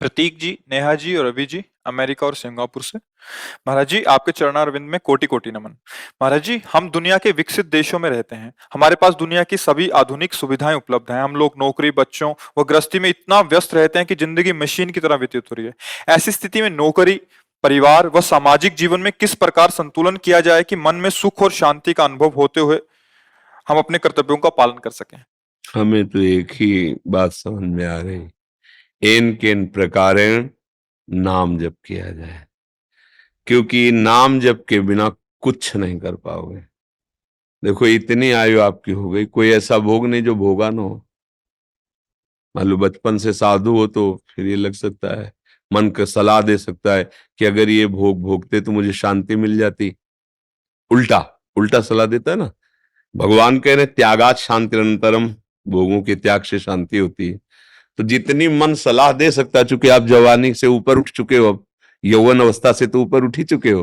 प्रतीक जी, नेहा जी और रवि जी, अमेरिका और सिंगापुर से। महाराज जी, आपके चरणारविंद में कोटि कोटि नमन। महाराज जी, हम दुनिया के विकसित देशों में रहते हैं। हमारे पास दुनिया की सभी आधुनिक सुविधाएं उपलब्ध हैं। हम लोग नौकरी, बच्चों व गृहस्थी में इतना व्यस्त रहते हैं कि जिंदगी मशीन की तरह व्यतीत हो रही है। ऐसी स्थिति में नौकरी, परिवार व सामाजिक जीवन में किस प्रकार संतुलन किया जाए कि मन में सुख और शांति का अनुभव होते हुए हम अपने कर्तव्यों का पालन कर सकें। हमें तो एक ही बात समझ में आ रही, इन किन प्रकारेण नाम जप किया जाए, क्योंकि नाम जप के बिना कुछ नहीं कर पाओगे। देखो, इतनी आयु आपकी हो गई, कोई ऐसा भोग नहीं जो भोगा ना हो। मान लो बचपन से साधु हो तो फिर ये लग सकता है, मन का सलाह दे सकता है कि अगर ये भोग भोगते तो मुझे शांति मिल जाती। उल्टा उल्टा सलाह देता है ना। भगवान कह रहे त्यागात शांति अनंतरम, भोगों के त्याग से शांति होती है। तो जितनी मन सलाह दे सकता है, चूंकि आप जवानी से ऊपर उठ चुके हो, अब यौवन अवस्था से तो ऊपर उठ ही चुके हो,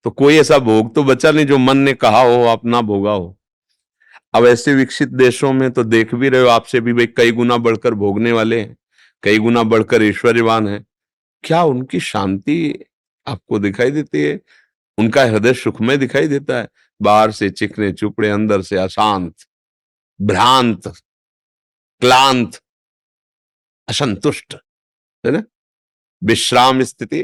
तो कोई ऐसा भोग तो बचा नहीं जो मन ने कहा हो आप ना भोगा हो। अब ऐसे विकसित देशों में तो देख भी रहे हो, आपसे भी भाई कई गुना बढ़कर भोगने वाले हैं, कई गुना बढ़कर ऐश्वर्यवान है। क्या उनकी शांति आपको दिखाई देती है? उनका हृदय सुखमय दिखाई देता है? बाहर से चिकने चुपड़े, अंदर से अशांत, भ्रांत, क्लांत, असंतुष्ट, है ना। विश्राम स्थिति,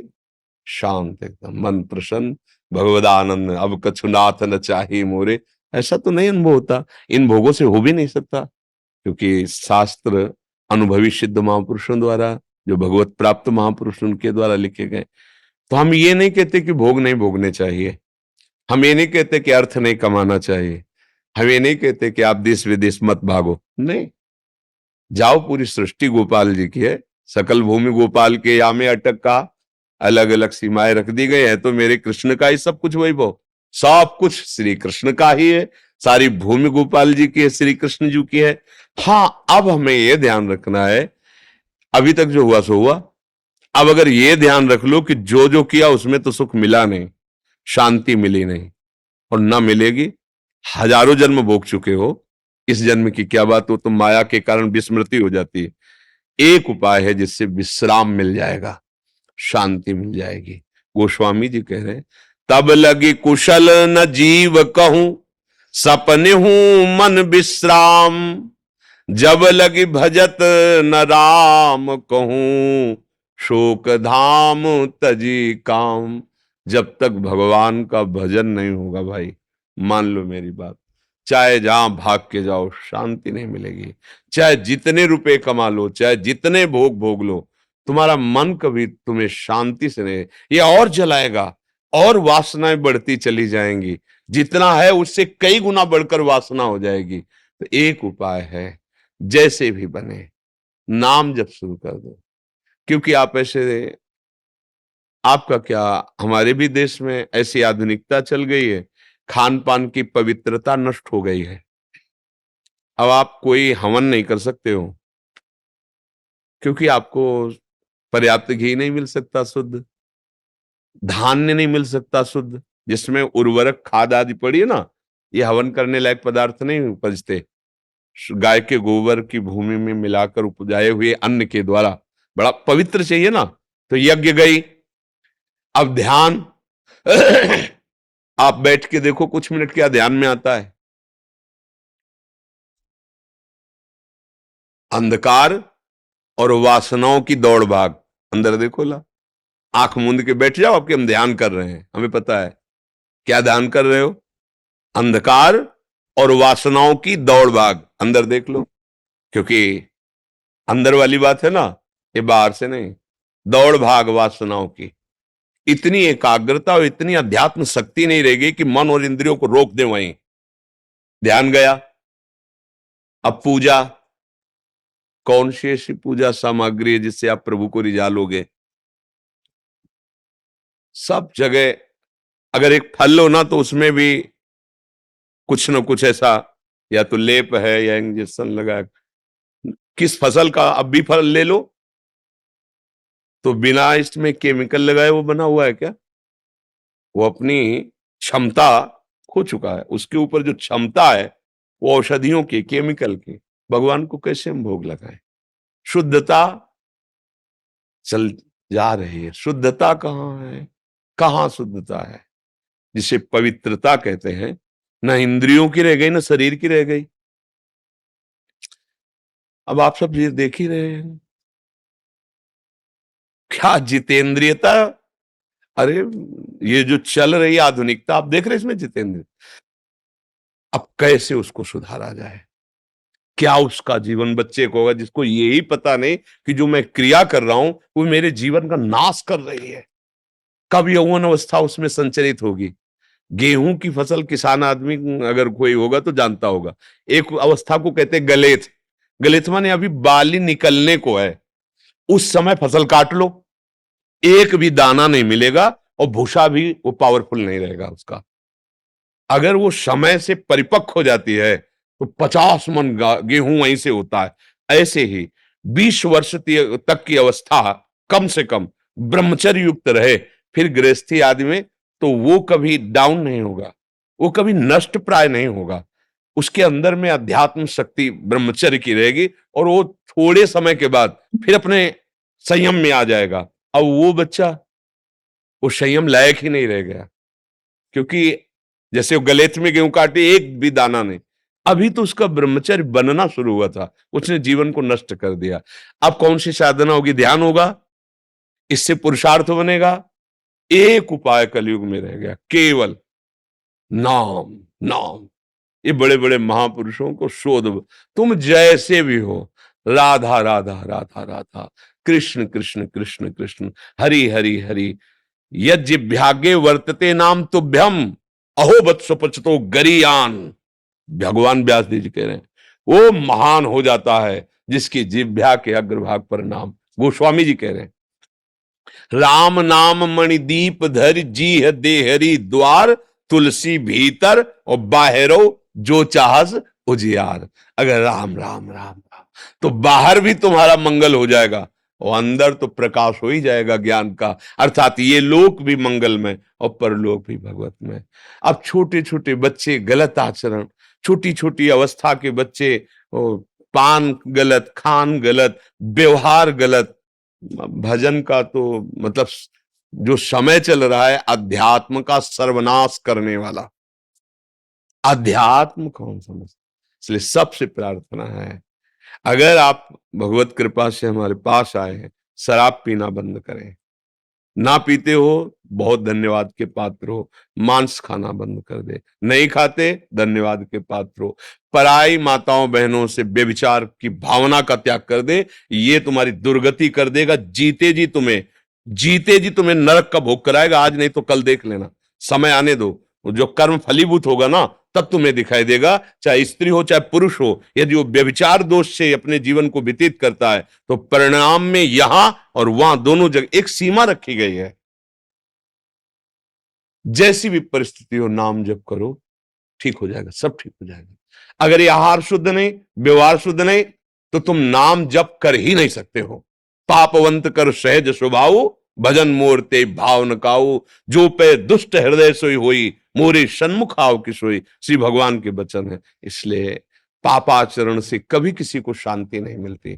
शांत, एकदम मन प्रसन्न, भगवदानंद, अब कछु नाथ न चाही मोरे। ऐसा तो नहीं अनुभव होता, इन भोगों से हो भी नहीं सकता, क्योंकि शास्त्र अनुभवी सिद्ध महापुरुषों द्वारा, जो भगवत प्राप्त महापुरुष उनके द्वारा लिखे गए। तो हम ये नहीं कहते कि भोग नहीं भोगने चाहिए, हम ये नहीं कहते कि अर्थ नहीं कमाना चाहिए, हम ये नहीं कहते कि आप देश विदेश मत भागो, नहीं। जाओ, पूरी सृष्टि गोपाल जी की है, सकल भूमि गोपाल के यामे अटक का, अलग अलग सीमाएं रख दी गई है, तो मेरे कृष्ण का ही सब कुछ वैभव, सब कुछ श्री कृष्ण का ही है। सारी भूमि गोपाल जी की है, श्री कृष्ण जी की है। हाँ, अब हमें यह ध्यान रखना है, अभी तक जो हुआ सो हुआ। अब अगर ये ध्यान रख लो कि जो जो किया उसमें तो सुख मिला नहीं, शांति मिली नहीं, और ना मिलेगी। हजारों जन्म भोग चुके हो, इस जन्म की क्या बात हो, तो माया के कारण विस्मृति हो जाती है। एक उपाय है जिससे विश्राम मिल जाएगा, शांति मिल जाएगी। गोस्वामी जी कह रहे हैं, तब लगी कुशल न जीव कहूं, सपने हूं मन विश्राम, जब लगी भजत न राम कहूं, शोक धाम तजी काम। जब तक भगवान का भजन नहीं होगा भाई, मान लो मेरी बात, चाहे जहां भाग के जाओ शांति नहीं मिलेगी। चाहे जितने रुपए कमा लो, चाहे जितने भोग भोग लो, तुम्हारा मन कभी तुम्हें शांति से नहीं, ये और जलाएगा, और वासनाएं बढ़ती चली जाएंगी। जितना है उससे कई गुना बढ़कर वासना हो जाएगी। तो एक उपाय है, जैसे भी बने नाम जप शुरू कर दो। क्योंकि आप ऐसे, आपका क्या, हमारे भी देश में ऐसी आधुनिकता चल गई है, खान पान की पवित्रता नष्ट हो गई है। अब आप कोई हवन नहीं कर सकते हो, क्योंकि आपको पर्याप्त घी नहीं मिल सकता शुद्ध, धान्य नहीं मिल सकता शुद्ध, जिसमें उर्वरक खाद आदि पड़ी है ना, ये हवन करने लायक पदार्थ नहीं उपजते। गाय के गोबर की भूमि में मिलाकर उपजाए हुए अन्न के द्वारा बड़ा पवित्र चाहिए ना। तो यज्ञ गई। अब ध्यान आप बैठ के देखो कुछ मिनट, क्या ध्यान में आता है? अंधकार और वासनाओं की दौड़ भाग। अंदर देखो ला, आंख मूंद के बैठ जाओ, आपके हम ध्यान कर रहे हैं, हमें पता है क्या ध्यान कर रहे हो। अंधकार और वासनाओं की दौड़ भाग, अंदर देख लो। क्योंकि अंदर वाली बात है ना, ये बाहर से नहीं। दौड़ भाग वासनाओं की, इतनी एकाग्रता और इतनी अध्यात्म शक्ति नहीं रहेगी कि मन और इंद्रियों को रोक दे। वहीं ध्यान गया। अब पूजा, कौन सी ऐसी पूजा सामग्री है जिससे आप प्रभु को रिझा लोगे? सब जगह अगर एक फल लो ना, तो उसमें भी कुछ ना कुछ ऐसा, या तो लेप है या इंजेक्शन लगा है। किस फसल का अब भी फल ले लो, तो बिना इसमें केमिकल लगाए वो बना हुआ है क्या? वो अपनी क्षमता खो चुका है। उसके ऊपर जो क्षमता है वो औषधियों की, केमिकल की। भगवान को कैसे हम भोग लगाएं? शुद्धता चल जा रही है। शुद्धता कहाँ है? कहाँ शुद्धता है? जिसे पवित्रता कहते हैं, ना इंद्रियों की रह गई ना शरीर की रह गई। अब आप सब ये देख ही रहे हैं, क्या जितेंद्रियता। अरे ये जो चल रही आधुनिकता, आप देख रहे हैं इसमें जितेंद्र। अब कैसे उसको सुधारा जाए? क्या उसका जीवन बच्चे को होगा जिसको यही पता नहीं कि जो मैं क्रिया कर रहा हूं वो मेरे जीवन का नाश कर रही है? कब यौवन अवस्था उसमें संचरित होगी? गेहूं की फसल किसान आदमी अगर कोई होगा तो जानता होगा, एक अवस्था को कहते हैं गलेथ। गलेथ माने अभी बाली निकलने को है, उस समय फसल काट लो, एक भी दाना नहीं मिलेगा और भूसा भी वो पावरफुल नहीं रहेगा उसका। अगर वो समय से परिपक्व हो जाती है तो 50 मन गेहूं वहीं से होता है। ऐसे ही 20 वर्ष तक की अवस्था कम से कम ब्रह्मचर्य युक्त रहे, फिर गृहस्थी आदि में, तो वो कभी डाउन नहीं होगा, वो कभी नष्ट प्राय नहीं होगा। उसके अंदर में अध्यात्म शक्ति ब्रह्मचर्य की रहेगी और वो थोड़े समय के बाद फिर अपने संयम में आ जाएगा। अब वो बच्चा वो संयम लायक ही नहीं रह गया, क्योंकि जैसे वो गलेथ में गेहूं काटे एक भी दाना नहीं, अभी तो उसका ब्रह्मचर्य बनना शुरू हुआ था, उसने जीवन को नष्ट कर दिया। अब कौन सी साधना होगी? ध्यान होगा, इससे पुरुषार्थ बनेगा। एक उपाय कलयुग में रह गया, केवल नाम। नाम, ये बड़े बड़े महापुरुषों को शोध, तुम जैसे भी हो, राधा राधा राधा राधा, कृष्ण कृष्ण कृष्ण कृष्ण, हरि हरि हरि, यज्ञाग्ये वर्तते नाम तुभ्यम, अहो वत्सपचतो गरीयान। भगवान व्यास जी कह रहे हैं वो महान हो जाता है जिसकी जिह्वा के अग्रभाग पर नाम। गोस्वामी जी कह रहे हैं राम नाम मणिदीप धर जी है देहरी द्वार, तुलसी भीतर और बाहरो जो चाहस उजियार। अगर राम राम राम राम तो बाहर भी तुम्हारा मंगल हो जाएगा और अंदर तो प्रकाश हो ही जाएगा ज्ञान का, अर्थात ये लोक भी मंगलमय और परलोक भी भगवतमय। अब छोटे छोटे बच्चे गलत आचरण, छोटी छोटी अवस्था के बच्चे पान गलत, खान गलत, व्यवहार गलत। भजन का तो मतलब जो समय चल रहा है अध्यात्म का सर्वनाश करने वाला, अध्यात्म कौन समझ। इसलिए सबसे प्रार्थना है, अगर आप भगवत कृपा से हमारे पास आए हैं, शराब पीना बंद करें। ना पीते हो बहुत धन्यवाद के पात्र हो, मांस खाना बंद कर दे। नहीं खाते धन्यवाद के पात्र हो। पराई माताओं बहनों से व्यभिचार की भावना का त्याग कर दे, ये तुम्हारी दुर्गति कर देगा। जीते जी तुम्हें नरक का भोग कराएगा, आज नहीं तो कल देख लेना, समय आने दो। जो कर्म फलीभूत होगा ना तब तुम्हें दिखाई देगा, चाहे स्त्री हो चाहे पुरुष हो। यदि वो व्यभिचार दोष से अपने जीवन को व्यतीत करता है तो परिणाम में यहां और वहां दोनों जगह एक सीमा रखी गई है। जैसी भी परिस्थिति हो नाम जप करो, ठीक हो जाएगा, सब ठीक हो जाएगा। अगर ये आहार शुद्ध नहीं, व्यवहार शुद्ध नहीं, तो तुम नाम जप कर ही नहीं सकते हो। पापवंत कर सहज स्वभाव, भजन मोरते भाव न काऊ, जो पे दुष्ट हृदय सोई होई, मोरे सन्मुख आव की सोई। श्री भगवान के वचन है। इसलिए पापाचरण से कभी किसी को शांति नहीं मिलती।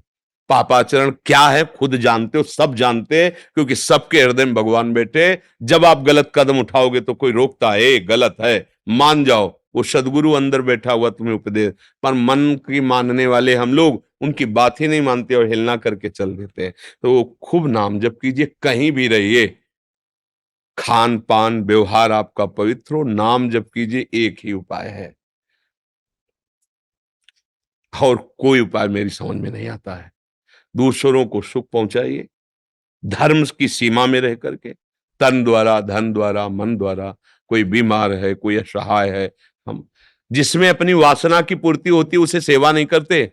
पापाचरण क्या है खुद जानते हो, सब जानते हैं, क्योंकि सबके हृदय में भगवान बैठे। जब आप गलत कदम उठाओगे तो कोई रोकता है, गलत है मान जाओ, वो सदगुरु अंदर बैठा हुआ तुम्हें उपदेश। पर मन की मानने वाले हम लोग उनकी बात ही नहीं मानते और हिलना करके चल देते हैं। तो खूब नाम जप कीजिए, कहीं भी रहिए, खान पान व्यवहार आपका पवित्र हो, नाम जप कीजिए, एक ही उपाय है और कोई उपाय मेरी समझ में नहीं आता है। दूसरों को सुख पहुंचाइए, धर्म की सीमा में रह करके, तन द्वारा, धन द्वारा, मन द्वारा। कोई बीमार है, कोई असहाय है, हम जिसमें अपनी वासना की पूर्ति होती है उसे सेवा नहीं करते।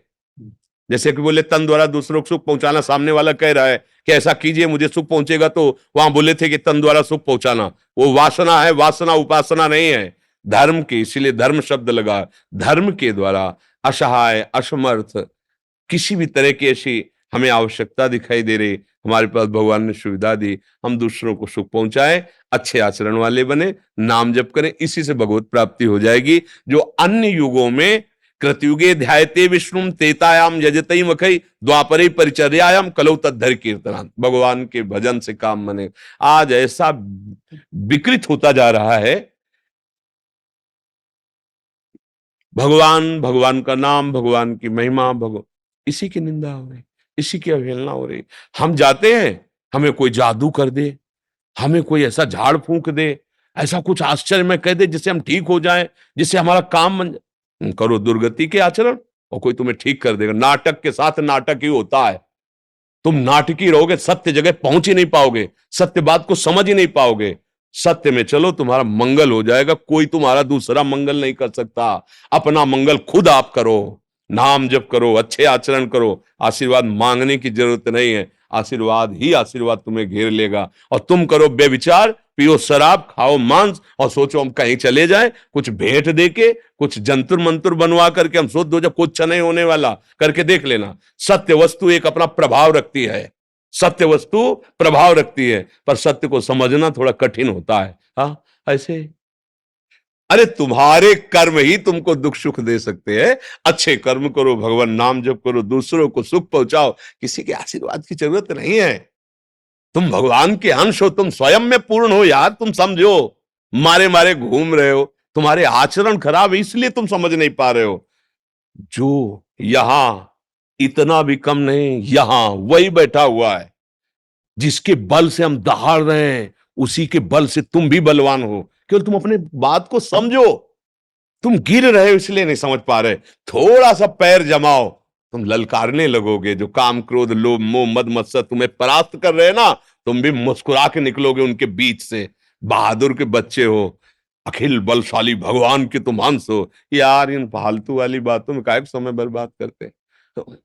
जैसे कि बोले तन द्वारा दूसरों को सुख पहुंचाना, सामने वाला कह रहा है कि ऐसा कीजिए मुझे सुख पहुंचेगा, तो वहां बोले थे कि तन द्वारा सुख पहुंचाना, वो वासना है, वासना उपासना नहीं है धर्म की। इसीलिए धर्म शब्द लगा। धर्म के द्वारा असहाय, असमर्थ, किसी भी तरह की ऐसी हमें आवश्यकता दिखाई दे रही, हमारे पास भगवान ने सुविधा दी, हम दूसरों को सुख पहुंचाएं, अच्छे आचरण वाले बने, नाम जप करें, इसी से भगवत प्राप्ति हो जाएगी। जो अन्य युगों में कृतयुगे ध्यायते विष्णुम तेतायाम यजतई मखई द्वापरे परिचर्यायाम कलौ तद्धर कीर्तनात्। भगवान के भजन से काम बने। आज ऐसा विकृत होता जा रहा है, भगवान, भगवान का नाम, भगवान की महिमा, इसी की निंदा हो रही, इसी की अवहेलना हो रही। हम जाते हैं, हमें कोई जादू कर दे, हमें कोई ऐसा झाड़ फूंक दे, ऐसा कुछ आश्चर्य में कह दे जिससे हम ठीक हो जाएं, जिससे हमारा काम बन जाए। करो दुर्गति के आचरण और कोई तुम्हें ठीक कर देगा। नाटक के साथ नाटक ही होता है। तुम नाटकी रहोगे, सत्य जगह पहुंच ही नहीं पाओगे, सत्य बात को समझ ही नहीं पाओगे। सत्य में चलो, तुम्हारा मंगल हो जाएगा। कोई तुम्हारा दूसरा मंगल नहीं कर सकता। अपना मंगल खुद आप करो। नाम जप करो, अच्छे आचरण करो, आशीर्वाद मांगने की जरूरत नहीं है। आशीर्वाद ही आशीर्वाद तुम्हें घेर लेगा। और तुम करो बेविचार, पियो शराब, खाओ मांस और सोचो हम कहीं चले जाएं, कुछ भेंट देके, कुछ जंतुर मंतुर बनवा करके हम सोच दो जब कुछ नहीं होने वाला, करके देख लेना। सत्य वस्तु एक अपना प्रभाव रखती है, सत्य वस्तु प्रभाव रखती है, पर सत्य को समझना थोड़ा कठिन होता है। हाँ, ऐसे अरे तुम्हारे कर्म ही तुमको दुख सुख दे सकते हैं। अच्छे कर्म करो, भगवान नाम जप करो, दूसरों को सुख पहुंचाओ। किसी के आशीर्वाद की जरूरत नहीं है। तुम भगवान के अंश हो, तुम स्वयं में पूर्ण हो यार। तुम समझो, मारे मारे घूम रहे हो, तुम्हारे आचरण खराब है इसलिए तुम समझ नहीं पा रहे हो। जो यहां इतना भी कम नहीं, यहां वही बैठा हुआ है जिसके बल से हम दहाड़ रहे हैं, उसी के बल से तुम भी बलवान हो। केवल तुम अपने बात को समझो। तुम गिर रहे हो इसलिए नहीं समझ पा रहे। थोड़ा सा पैर जमाओ, तुम ललकारने लगोगे। जो काम क्रोध लोभ मोह मद मत्सर तुम्हें परास्त कर रहे हैं ना, तुम भी मुस्कुरा के निकलोगे उनके बीच से। बहादुर के बच्चे हो, अखिल बलशाली भगवान के तुम अंश हो। यार इन फालतू वाली बातों में काहे समय बर्बाद करते हैं। तो